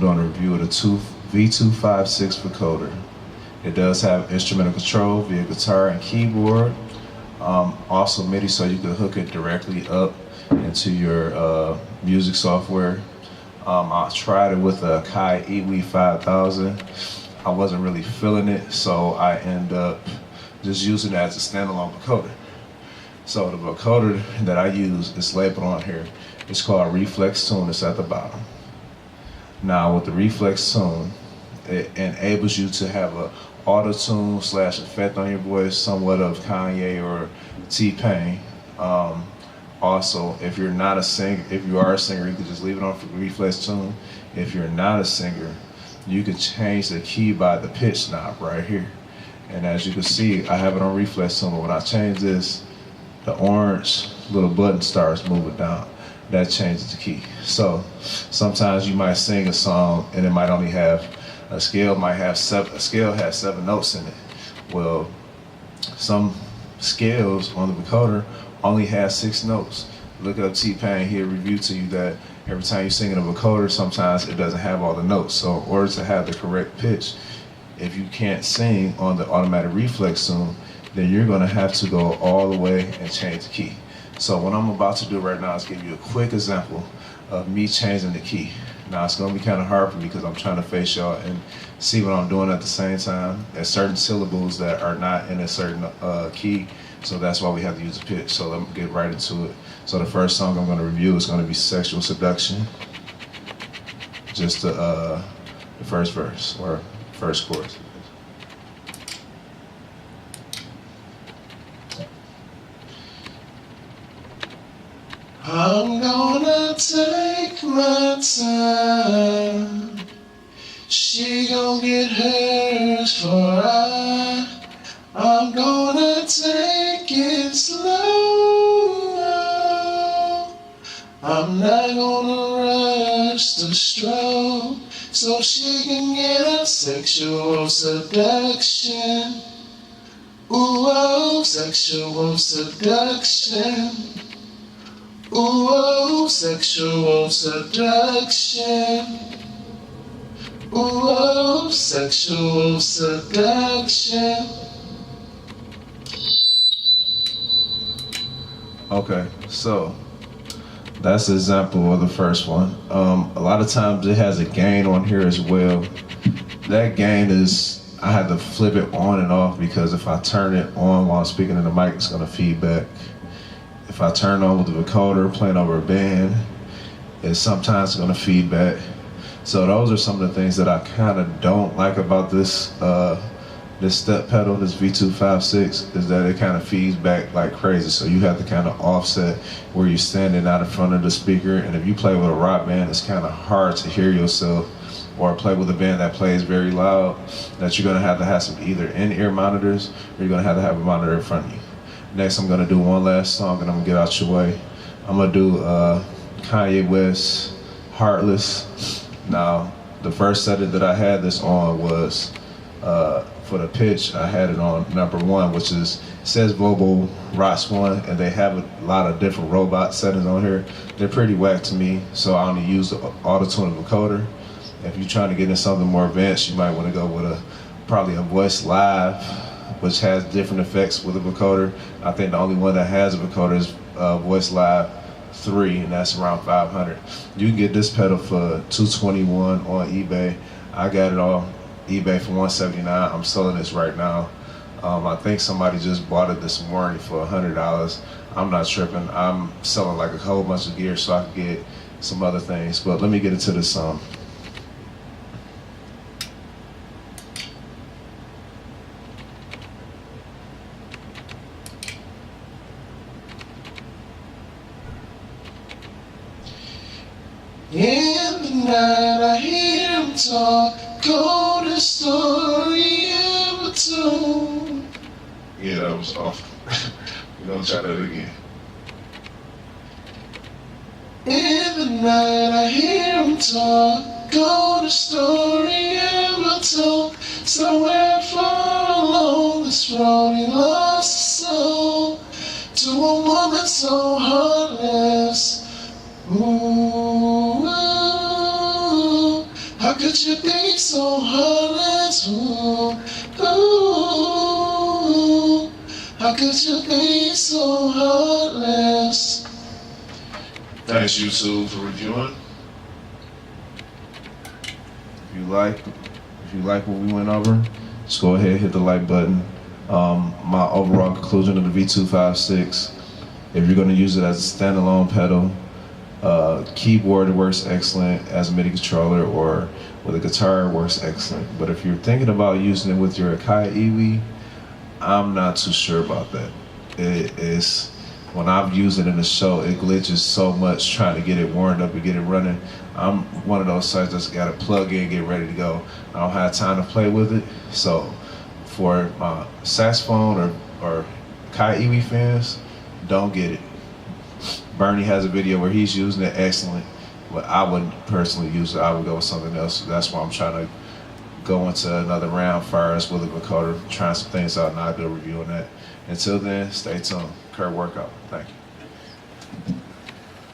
doing a review of the V256 vocoder. It does have instrumental control via guitar and keyboard. Also MIDI, so you can hook it directly up into your music software. I tried it with a Kai EWI 5000. I wasn't really feeling it, so I end up just using it as a standalone vocoder. So the vocoder that I use is labeled on here. It's called Reflex Tune. It's at the bottom. Now with the Reflex Tune, it enables you to have a auto-tune / effect on your voice, somewhat of Kanye or T-Pain. Also, if you're not a singer, if you are a singer, you can just leave it on for Reflex Tune. If you're not a singer, you can change the key by the pitch knob right here. And as you can see, I have it on Reflex Tune, but when I change this, the orange little button starts moving down. That changes the key. So sometimes you might sing a song and it might only have a scale has 7 notes in it. Well, some scales on the vocoder only have 6 notes. Look up T-Pain, he'll review to you that every time you sing in a vocoder, sometimes it doesn't have all the notes. So in order to have the correct pitch, if you can't sing on the automatic Reflex Tune, then you're gonna have to go all the way and change the key. So what I'm about to do right now is give you a quick example of me changing the key. Now it's gonna be kind of hard for me because I'm trying to face y'all and see what I'm doing at the same time. There's certain syllables that are not in a certain key, so that's why we have to use a pitch. So let me get right into it. So the first song I'm gonna review is gonna be Sexual Seduction. Just the first verse, or first chorus. I'm gonna take my time. She gon' get hers for I'm gonna take it slow. I'm not gonna rush the stroke, so she can get a sexual seduction. Ooh, oh, sexual seduction. Ooh, oh, sexual seduction. Ooh, oh, sexual seduction. Okay, so that's the example of the first one. A lot of times it has a gain on here as well. That gain is, I had to flip it on and off because if I turn it on while I'm speaking in the mic, it's gonna feedback. If I turn on with the vocoder playing over a band, it's sometimes gonna feedback. So those are some of the things that I kind of don't like about this this step pedal, this V256, is that it kind of feeds back like crazy. So you have to kind of offset where you're standing out in front of the speaker. And if you play with a rock band, it's kind of hard to hear yourself, or play with a band that plays very loud, that you're gonna have to have some either in-ear monitors, or you're gonna have a monitor in front of you. Next, I'm gonna do one last song and I'm gonna get out your way. I'm gonna do Kanye West, Heartless. Now, the first setting that I had this on was, for the pitch, I had it on number 1, which is, says Vocal Rots 1, and they have a lot of different robot settings on here. They're pretty whack to me, so I only use the auto-tune vocoder. If you're trying to get into something more advanced, you might want to go with probably a Voice Live, which has different effects with a vocoder. I think the only one that has a vocoder is Voice Live 3, and that's around 500. You can get this pedal for $221 on eBay. I got it on eBay for $179. I'm selling this right now. I think somebody just bought it this morning for $100. I'm not tripping. I'm selling like a whole bunch of gear so I can get some other things. But let me get into this song. In the night I hear him talk, told a story ever told. Yeah, that was off. We're gonna try that again. In the night I hear him talk, told a story ever told. Somewhere far along this road he lost his soul to a woman so heartless. Ooh, I How could you be so heartless? Ooh, ooh. How could you be so heartless? Thanks YouTube for reviewing. If you like what we went over, just go ahead and hit the like button. My overall conclusion of the V256, if you're going to use it as a standalone pedal, keyboard works excellent as a MIDI controller, or with a guitar it works excellent. But if you're thinking about using it with your Akai Iwi, I'm not too sure about that. When I've used it in the show, it glitches so much trying to get it warmed up and get it running. I'm one of those sites that's got to plug in, get ready to go. I don't have time to play with it. So for my saxophone or Akai Iwi fans, don't get it. Bernie has a video where he's using it excellent, but I wouldn't personally use it. I would go with something else. That's why I'm trying to go into another round first with a vocoder, trying some things out, and I'll do a review on that. Until then, stay tuned. Kurt Workout. Thank you.